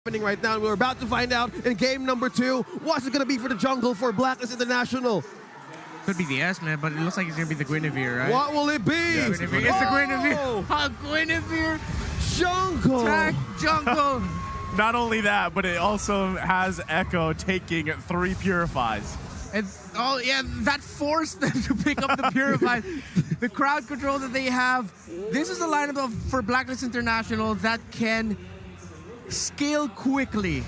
Happening right now, and we're about to find out in game number 2 what's it gonna be for the jungle for BLACKLIST International. Could be the S, man, but it looks like it's gonna be the Guinevere, right? What will it be? Yeah, it's the Guinevere. Guinevere Jungle. track jungle. Not only that, but it also has Echo taking 3 Purifies. And oh yeah, that forced them to pick up the Purified. The crowd control that they have. This is the lineup for BLACKLIST International that can scale quickly.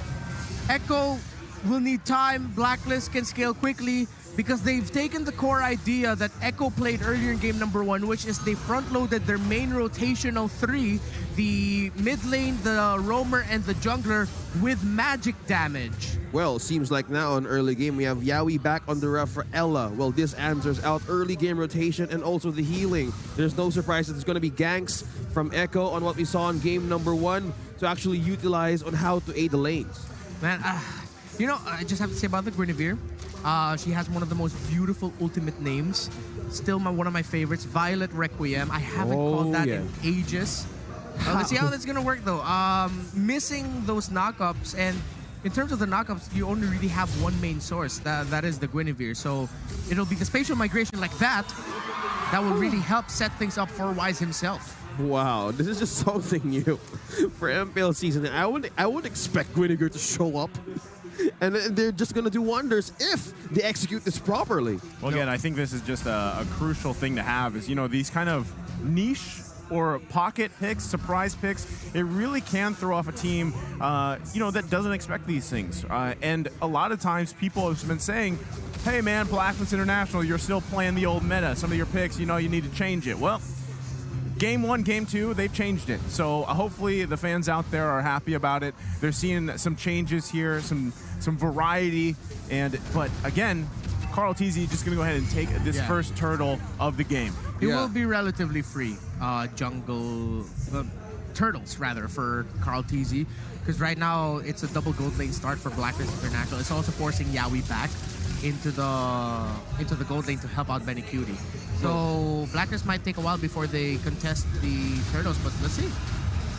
Echo will need time. BLACKLIST can scale quickly because they've taken the core idea that Echo played earlier in game number 1, which is they front-loaded their main rotational 3, the mid lane, the roamer, and the jungler with magic damage. Well, seems like now in early game we have Yawi back on the ref for Ella. Well, this answers out early game rotation and also the healing. There's no surprise that there's going to be ganks from Echo on what we saw in game number 1 to actually utilize on how to aid the lanes. Man, you know, I just have to say about the Guinevere, she has one of the most beautiful ultimate names. Still one of my favorites, Violet Requiem. I haven't called that in ages. Let's see how that's going to work, though. Missing those knockups, and in terms of the knockups, you only really have one main source. That is the Guinevere. So it'll be the spatial migration like that that will really help set things up for Wise himself. Wow, this is just something new for MPL season. I would expect Guinevere to show up, and they're just gonna do wonders if they execute this properly. Well, again, I think this is just a crucial thing to have. Is these kind of niche or pocket picks, surprise picks, it really can throw off a team, that doesn't expect these things. And a lot of times people have been saying, hey man, BLACKLIST International, you're still playing the old meta. Some of your picks, you need to change it. Well, game 1, game 2, they've changed it. So hopefully the fans out there are happy about it. They're seeing some changes here, some variety. But again, Carl TZ just gonna go ahead and take this first turtle of the game. It will be relatively free jungle turtles rather for Carl TZ, because right now it's a double gold lane start for BLACKLIST International. It's also forcing Yawi back into the gold lane to help out Benny Cutie. So BLACKLIST might take a while before they contest the turtles, but let's see.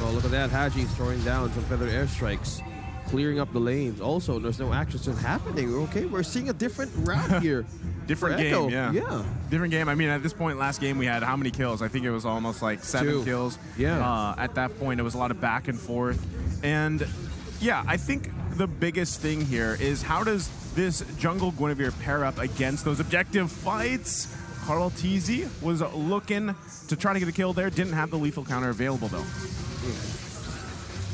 Well, look at that. Haji's throwing down some feather airstrikes, clearing up the lanes. Also, there's no action still happening. Okay, we're seeing a different route here. Different game, yeah. Different game. I mean, at this point, last game we had how many kills? I think it was almost like 7 kills. Yeah. At that point, it was a lot of back and forth. And yeah, I think the biggest thing here is how does this jungle Guinevere pair up against those objective fights? Carl TZ was looking to try to get a kill there. Didn't have the lethal counter available, though.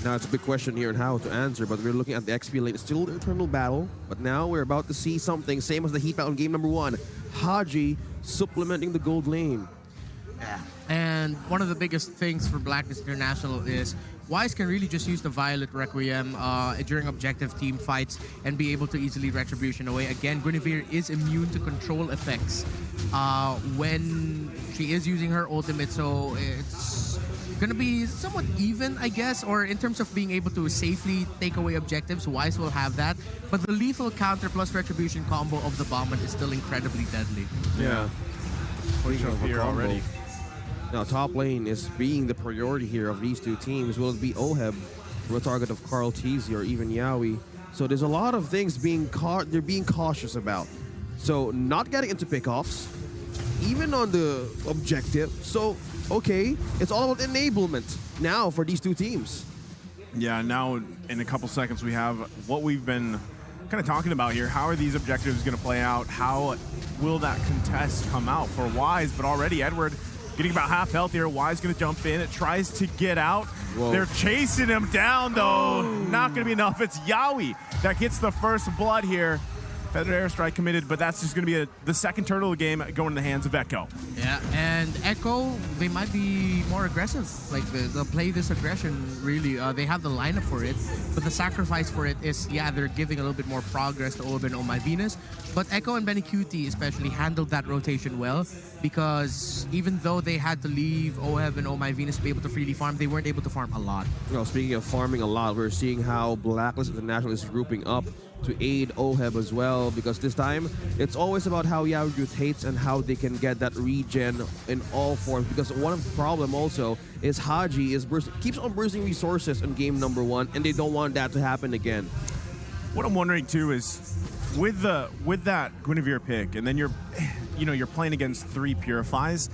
Now, it's a big question here on how to answer, but we're looking at the XP lane. It's still the eternal battle, but now we're about to see something, same as the heat battle in game number 1. Haji supplementing the gold lane. Yeah. And one of the biggest things for BLACKLIST International is Wise can really just use the Violet Requiem during objective team fights and be able to easily retribution away. Again, Guinevere is immune to control effects when she is using her ultimate, so it's gonna be somewhat even, I guess, or in terms of being able to safely take away objectives, Wise will have that. But the lethal counter plus retribution combo of the Bauman is still incredibly deadly. Yeah. Push up here already. Now, top lane is being the priority here of these two teams. Will it be Oheb for a target of Carl TZ or even Yawi? So there's a lot of things they're being cautious about. So not getting into pickoffs, even on the objective. So, okay, it's all about enablement now for these two teams. Yeah, now in a couple seconds we have what we've been kind of talking about here. How are these objectives going to play out? How will that contest come out for Wise? But already Edward getting about half health here. Wise going to jump in. It tries to get out. Whoa. They're chasing him down, though. Not going to be enough. It's Yawi that gets the first blood here. Feather airstrike committed, but that's just going to be the second turtle of the game going in the hands of Echo. Yeah, and Echo, they might be more aggressive. Like, they'll play this aggression, really. They have the lineup for it, but the sacrifice for it is, yeah, they're giving a little bit more progress to Oheb and Oh My Venus. But Echo and Benny Cutie especially handled that rotation well, because even though they had to leave Oheb and Oh My Venus to be able to freely farm, they weren't able to farm a lot. Well, speaking of farming a lot, we're seeing how BLACKLIST International is grouping up to aid Oheb as well, because this time it's always about how Yawi rotates and how they can get that regen in all forms. Because one of the problem also is Haji is keeps on bursting resources in game number 1, and they don't want that to happen again. What I'm wondering too is with that Guinevere pick, and then you're playing against 3 Purifies.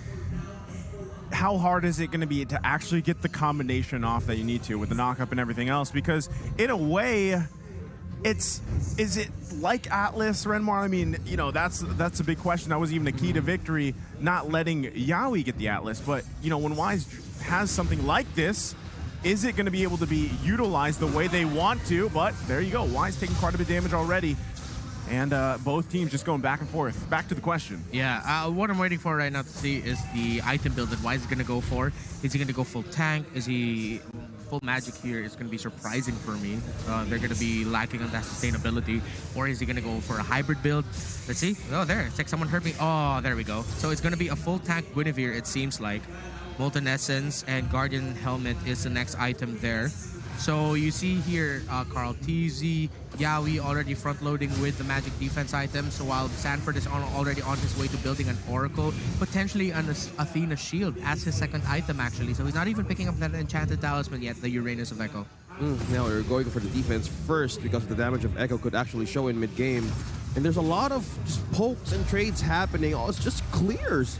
How hard is it going to be to actually get the combination off that you need to with the knockup and everything else? Because in a way, is it like Atlas, Renmar? I mean, that's a big question. That was even a key to victory, not letting Yawi get the Atlas. But when Wise has something like this, is it going to be able to be utilized the way they want to? But there you go, Wise taking quite a bit of damage already. And both teams just going back and forth. Back to the question. Yeah, what I'm waiting for right now to see is the item build that Wise is going to go for. Is he going to go full tank? Is he full magic here? Is going to be surprising for me. They're going to be lacking on that sustainability. Or is he going to go for a hybrid build? Let's see. Oh, there. It's like someone hurt me. Oh, there we go. So it's going to be a full tank Guinevere, it seems like. Molten Essence and Guardian Helmet is the next item there. So you see here, Carl TZ, Yawi already front-loading with the magic defense item. So while Sanford is already on his way to building an Oracle, potentially an Athena Shield as his second item, actually. So he's not even picking up that Enchanted Talisman yet, the Uranus of Echo. Now we're going for the defense first because the damage of Echo could actually show in mid-game. And there's a lot of just pokes and trades happening. Oh, it's just clears.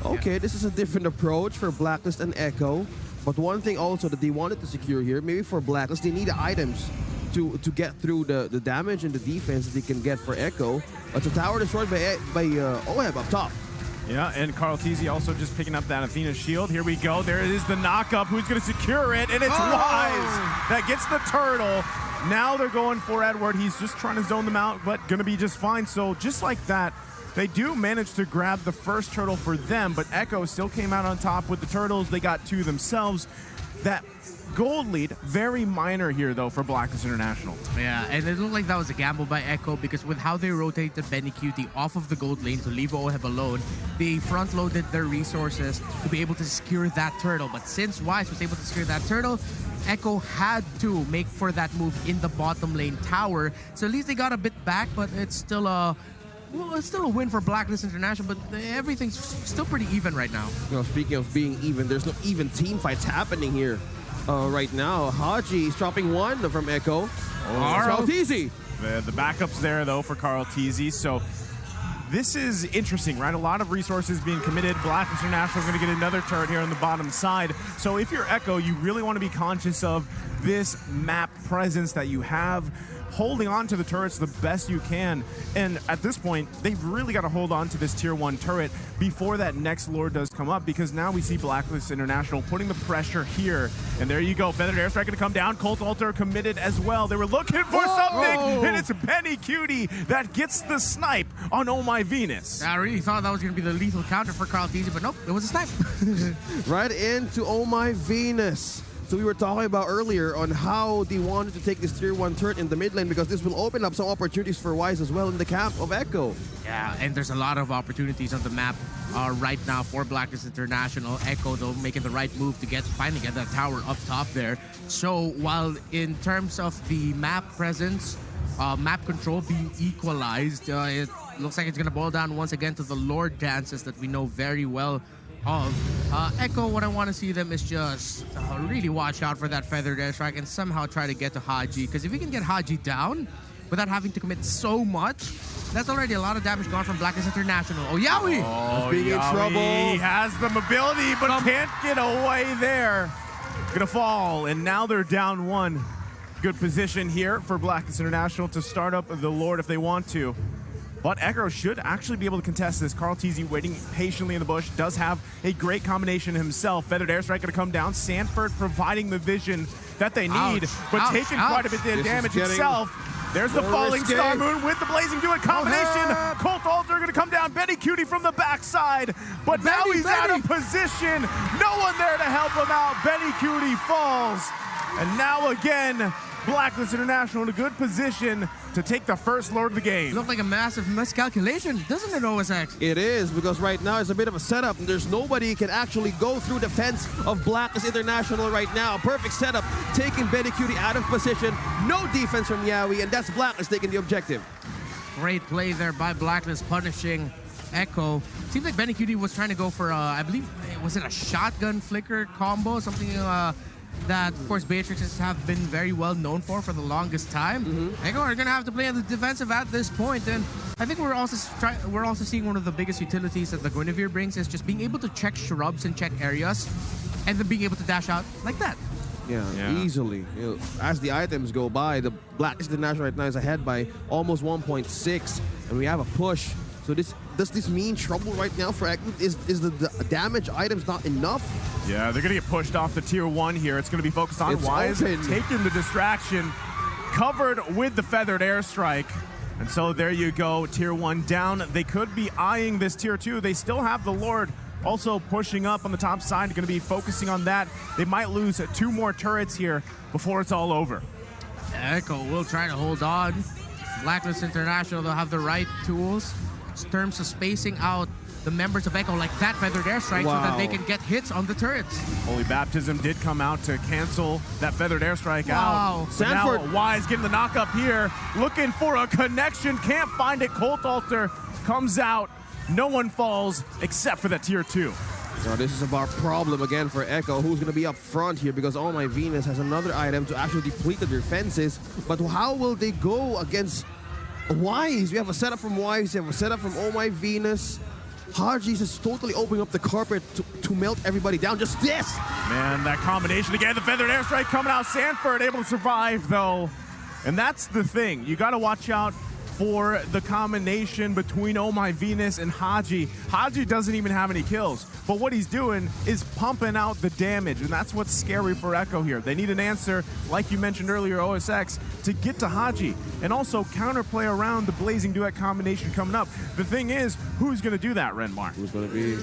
Okay, this is a different approach for Blacklist and Echo. But one thing also that they wanted to secure here, maybe for Blacklist, they need items to get through the damage and the defense that they can get for Echo. It's a tower destroyed by Oheb up top. Yeah, and Carl TZ also just picking up that Athena shield. Here we go. There it is, the knockup. Who's going to secure it? And it's Wise that gets the turtle. Now they're going for Edward. He's just trying to zone them out, but going to be just fine. So just like that, they do manage to grab the first turtle for them, but Echo still came out on top with the turtles. They got 2 themselves. That gold lead, very minor here, though, for Blacklist International. Yeah, and it looked like that was a gamble by Echo because with how they rotated Benny Cutie off of the gold lane to leave Oheb alone, they front-loaded their resources to be able to secure that turtle. But since Wise was able to secure that turtle, Echo had to make for that move in the bottom lane tower. So at least they got a bit back, but it's still a... Well, it's still a win for Blacklist International, but everything's still pretty even right now. Speaking of being even, there's no even team fights happening here right now. Haji is dropping 1 from Echo. Carl TZ. The backups there, though, for Carl TZ. So this is interesting, right? A lot of resources being committed. Blacklist International is going to get another turret here on the bottom side. So if you're Echo, you really want to be conscious of this map presence that you have, holding on to the turrets the best you can. And at this point, they've really got to hold on to this tier 1 turret before that next lord does come up, because now we see Blacklist International putting the pressure here. And there you go, Feathered Airstrike going to come down. Cult Altar committed as well. They were looking for something, and it's Benny Cutie that gets the snipe on Oh My Venus. I really thought that was going to be the lethal counter for Carl TZ, but nope, it was a snipe. Right into Oh My Venus. So we were talking about earlier on how they wanted to take this tier 1 turret in the mid lane, because this will open up some opportunities for Wise as well in the camp of Echo. Yeah, and there's a lot of opportunities on the map right now for Blacklist International. Echo, though, making the right move to finally get that tower up top there. So while in terms of the map presence, map control being equalized, it looks like it's going to boil down once again to the Lord dances that we know very well of. Echo, what I want to see them is just really watch out for that Feathered Airstrike and somehow try to get to Haji, because if we can get Haji down without having to commit so much, that's already a lot of damage gone from Blacklist International. Oh, Yawi! Oh, being in trouble. He has the mobility, but can't get away there. Gonna fall, and now they're down 1. Good position here for Blacklist International to start up the Lord if they want to. But Echo should actually be able to contest this. Carl TZ waiting patiently in the bush. Does have a great combination himself. Feathered Airstrike going to come down. Sanford providing the vision that they need, but taking quite a bit of damage himself. There's the falling Star Moon with the Blazing Duet combination. Colt Altar going to come down. Benny Cutie from the backside. But now he's out of position. No one there to help him out. Benny Cutie falls. And now again, Blacklist International in a good position to take the first Lord of the game. Looked like a massive miscalculation, doesn't it, OSX? It is, because right now it's a bit of a setup, and there's nobody who can actually go through defense of Blacklist International right now. Perfect setup, taking Benny Cutie out of position. No defense from Yawi, and that's Blacklist taking the objective. Great play there by Blacklist, punishing Echo. Seems like Benny Cutie was trying to go for, I believe, was it a shotgun flicker combo? Something that, of course, Beatrixes have been very well known for the longest time. Echo are going to have to play on the defensive at this point, and I think we're also seeing one of the biggest utilities that the Guinevere brings is just being able to check shrubs and check areas, and then being able to dash out like that. Yeah, easily. You know, as the items go by, the Blacklist International right now is ahead by almost 1.6, and we have a push. So does this mean trouble right now for Echo? Is the damage items not enough? Yeah, they're going to get pushed off the tier 1 here. It's going to be focused on Wise taking the distraction, covered with the feathered airstrike. And so there you go, tier 1 down. They could be eyeing this tier 2. They still have the Lord also pushing up on the top side. Going to be focusing on that. They might lose 2 more turrets here before it's all over. Echo will try to hold on. Blacklist International, they'll have the right tools in terms of spacing out the members of Echo like that feathered airstrike so that they can get hits on the turrets. Holy Baptism did come out to cancel that feathered airstrike out. Sanford. Now Wise getting the knock up here, looking for a connection, can't find it. Colt Altar comes out. No one falls except for that tier 2. So this is about problem again for Echo, who's going to be up front here because Oh My Venus has another item to actually deplete the defenses. But how will they go against Wise? We have a setup from Wise, we have a setup from Oh My Venus. Haji's is totally opening up the carpet to melt everybody down. Just this! Man, that combination again, the feathered airstrike coming out. Sanford able to survive though. And that's the thing. You got to watch out for the combination between Oh My Venus and Haji. Haji doesn't even have any kills, but what he's doing is pumping out the damage, and that's what's scary for Echo here. They need an answer, like you mentioned earlier, OSX, to get to Haji, and also counterplay around the Blazing Duet combination coming up. The thing is, who's going to do that, Renmar? Who's going to be?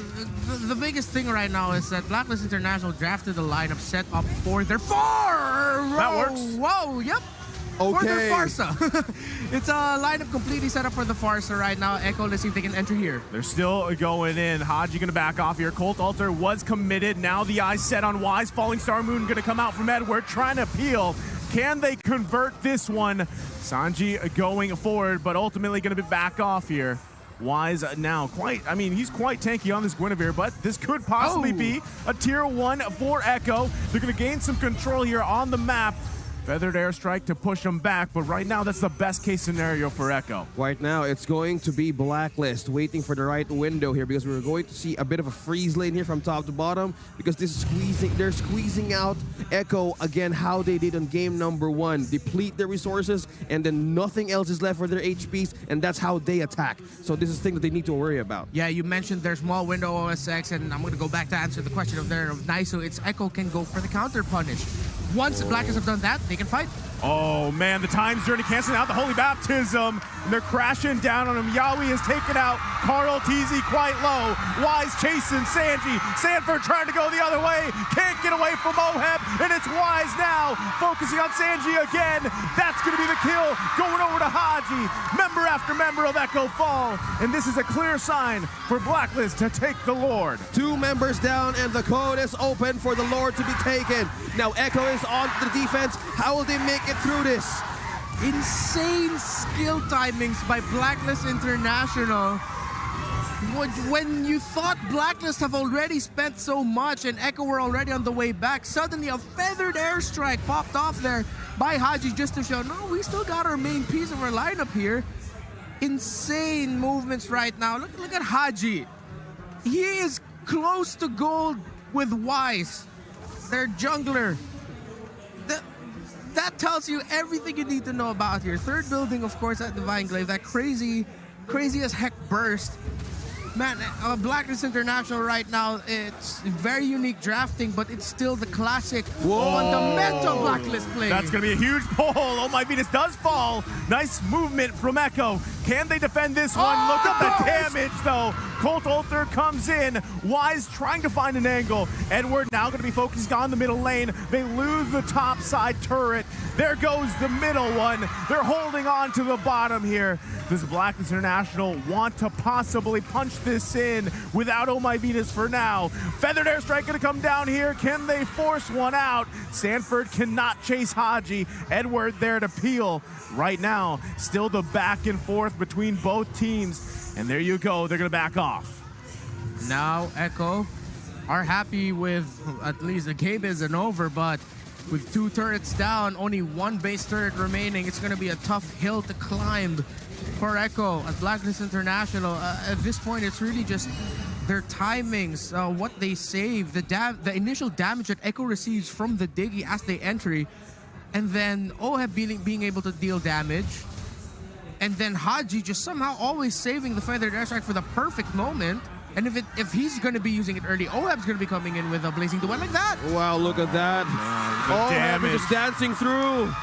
The biggest thing right now is that Blacklist International drafted the lineup set up for their That works. Whoa, yep. For their Farsa. It's a lineup completely set up for the Farsa right now. Echo, let's see if they can enter here. They're still going in. Haji going to back off here. Colt Altar was committed. Now the eyes set on Wise. Falling Star Moon going to come out from Edward, trying to peel. Can they convert this one? Sanji going forward, but ultimately going to be back off here. Wise now he's quite tanky on this Guinevere, but this could possibly be a tier 1 for Echo. They're going to gain some control here on the map. Feathered airstrike to push them back, but right now that's the best case scenario for Echo. Right now it's going to be Blacklist waiting for the right window here because we're going to see a bit of a freeze lane here from top to bottom because they're squeezing out Echo again how they did on game number 1. Deplete their resources and then nothing else is left for their HPs, and that's how they attack. So this is the thing that they need to worry about. Yeah, you mentioned their small window OSX, and I'm going to go back to answer the question of Naiso. It's Echo can go for the counter punish. Once the Blacklist have done that, they can fight. Oh man, the Time's Journey canceling out the Holy Baptism, and they're crashing down on him. Yawi is taken out. Carl TZ quite low. Wise chasing Sanji. Sanford trying to go the other way. Can't get away from Oheb, and it's Wise now focusing on Sanji again. That's going to be the kill. Going over to Haji. Member after member of Echo fall, and this is a clear sign for Blacklist to take the Lord. 2 members down, and the code is open for the Lord to be taken. Now Echo is on the defense. How will they make it through this? Insane skill timings by Blacklist International. When you thought Blacklist have already spent so much and Echo were already on the way back, suddenly a feathered airstrike popped off there by Haji just to show, no, we still got our main piece of our lineup here. Insane movements right now. Look at Haji. He is close to gold with Wise, their jungler. That tells you everything you need to know about here. Third building, of course, at Divine Glaive. That crazy as heck burst. Man, Blacklist International right now, it's very unique drafting, but it's still the classic fundamental Blacklist play. That's going to be a huge pull. Oh My Venus does fall. Nice movement from Echo. Can they defend this one? Look at the damage, though. Colt Alter comes in. Wise trying to find an angle. Edward now going to be focused on the middle lane. They lose the top side turret. There goes the middle one. They're holding on to the bottom here. Does Blacklist International want to possibly punch this in without Oh My Venus for now? Feathered Airstrike going to come down here. Can they force one out? Sanford cannot chase Haji. Edward there to peel. Right now, still the back and forth between both teams. And there you go. They're going to back off. Now Echo are happy with at least the game isn't over, but with 2 turrets down, only 1 base turret remaining, it's going to be a tough hill to climb for Echo at Blacklist International. At this point, it's really just their timings, what they save, the initial damage that Echo receives from the Diggy as they entry, and then Oheb being able to deal damage, and then Haji just somehow always saving the Feathered Airstrike for the perfect moment. And if he's going to be using it early, Oheb's going to be coming in with a Blazing Duet like that. Wow, look at that. Oheb is just dancing through.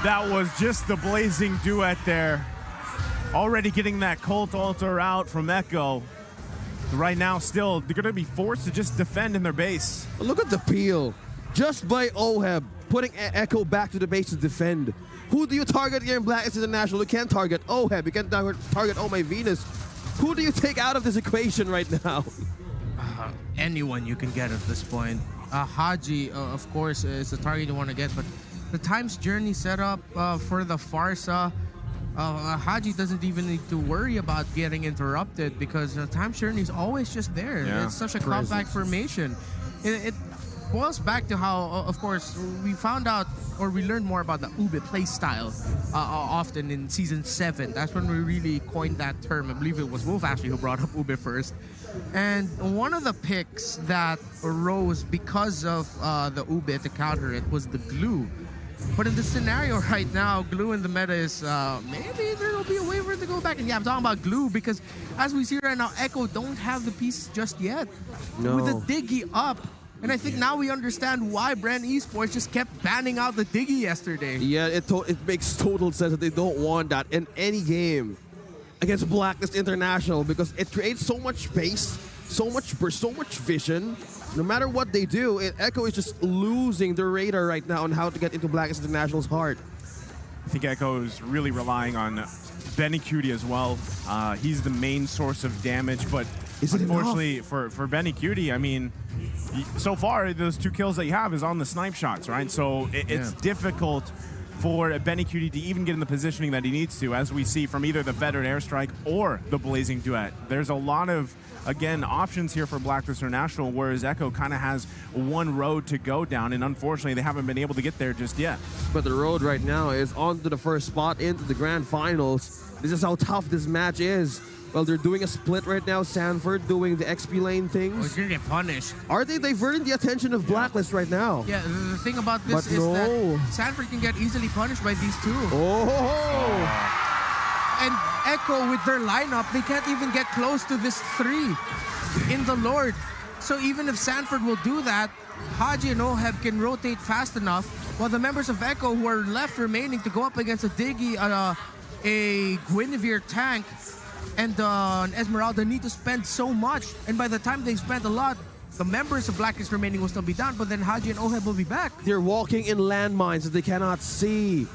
That was just the Blazing Duet there. Already getting that Colt Alter out from Echo. Right now, still, they're going to be forced to just defend in their base. Look at the peel. Just by Oheb, putting Echo back to the base to defend. Who do you target here in Blacklist International? You can't target Oheb. You can't target Oh My Venus. Who do you take out of this equation right now? Anyone you can get at this point. Haji, of course, is the target you want to get, but the Time's Journey setup for the Farsa, Haji doesn't even need to worry about getting interrupted because Time's Journey is always just there. Yeah. It's such a compact formation. It boils back to how, of course, we found out or we learned more about the Ube play style often in Season 7. That's when we really coined that term. I believe it was Wolf actually who brought up Ube first. And one of the picks that arose because of the Ube to counter it was the glue. But in the scenario right now, glue in the meta is maybe there will be a way for it to go back. And yeah, I'm talking about glue because as we see right now, Echo don't have the piece just yet. No. With the Diggy up, and I think now we understand why Brand Esports just kept banning out the Diggy yesterday. Yeah, it makes total sense that they don't want that in any game against Blacklist International because it creates so much space, so much burst, so much vision. No matter what they do, Echo is just losing the radar right now on how to get into Blacklist International's heart. I think Echo is really relying on Benny Cutie as well. He's the main source of damage, but unfortunately for Benny Cutie, I mean, so far those 2 kills that you have is on the snipe shots, right? So it's difficult for Benny Cutie to even get in the positioning that he needs to, as we see from either the Feathered Airstrike or the Blazing Duet. There's a lot of, again, options here for Blacklist International, whereas Echo kind of has one road to go down, and unfortunately they haven't been able to get there just yet. But the road right now is on to the first spot into the grand finals. This is how tough this match is. Well, they're doing a split right now. Sanford doing the XP lane things. Oh, he's gonna get punished. Are they diverting the attention of Blacklist right now? Yeah, the thing about this is that Sanford can get easily punished by these 2. And Echo, with their lineup, they can't even get close to this 3 in the Lord. So even if Sanford will do that, Haji and Oheb can rotate fast enough, while the members of Echo who are left remaining to go up against a Diggy, a Guinevere tank, and an Esmeralda need to spend so much. And by the time they spend a lot, the members of Blacklist remaining will still be down, but then Haji and Oheb will be back. They're walking in landmines that they cannot see.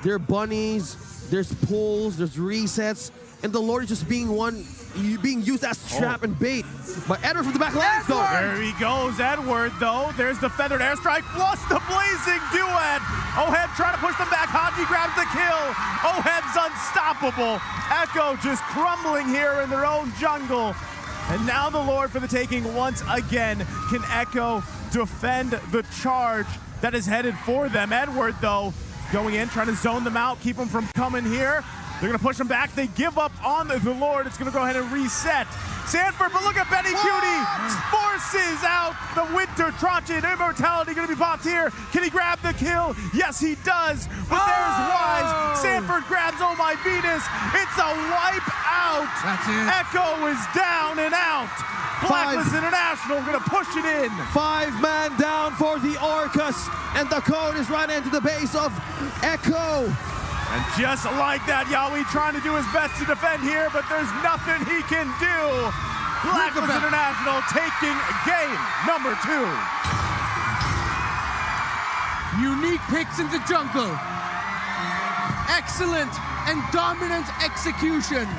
They're bunnies, there's pulls, there's resets, and the Lord is just being used as trap and bait. But Edward from the back line, though. There he goes, Edward, though. There's the Feathered Airstrike plus the Blazing Duet. Oheb trying to push them back. Haji grabs the kill. Oheb's unstoppable. Echo just crumbling here in their own jungle. And now the Lord for the taking once again. Can Echo defend the charge that is headed for them? Edward, though, going in, trying to zone them out, keep them from coming here. They're going to push them back. They give up on the Lord. It's going to go ahead and reset. Sanford, but look at Benny Cutie. Forces out the Winter Trotchet. Immortality going to be popped here. Can he grab the kill? Yes, he does. But there's Wise. Sanford grabs Oh My Venus. It's a wipe out. That's it. Echo is down and out. Blacklist International going to push it in. 5-man down for the Orcas. And the code is right into the base of Echo. And just like that, Yawi trying to do his best to defend here, but there's nothing he can do. Blacklist International taking game number 2. Unique picks in the jungle. Excellent and dominant execution.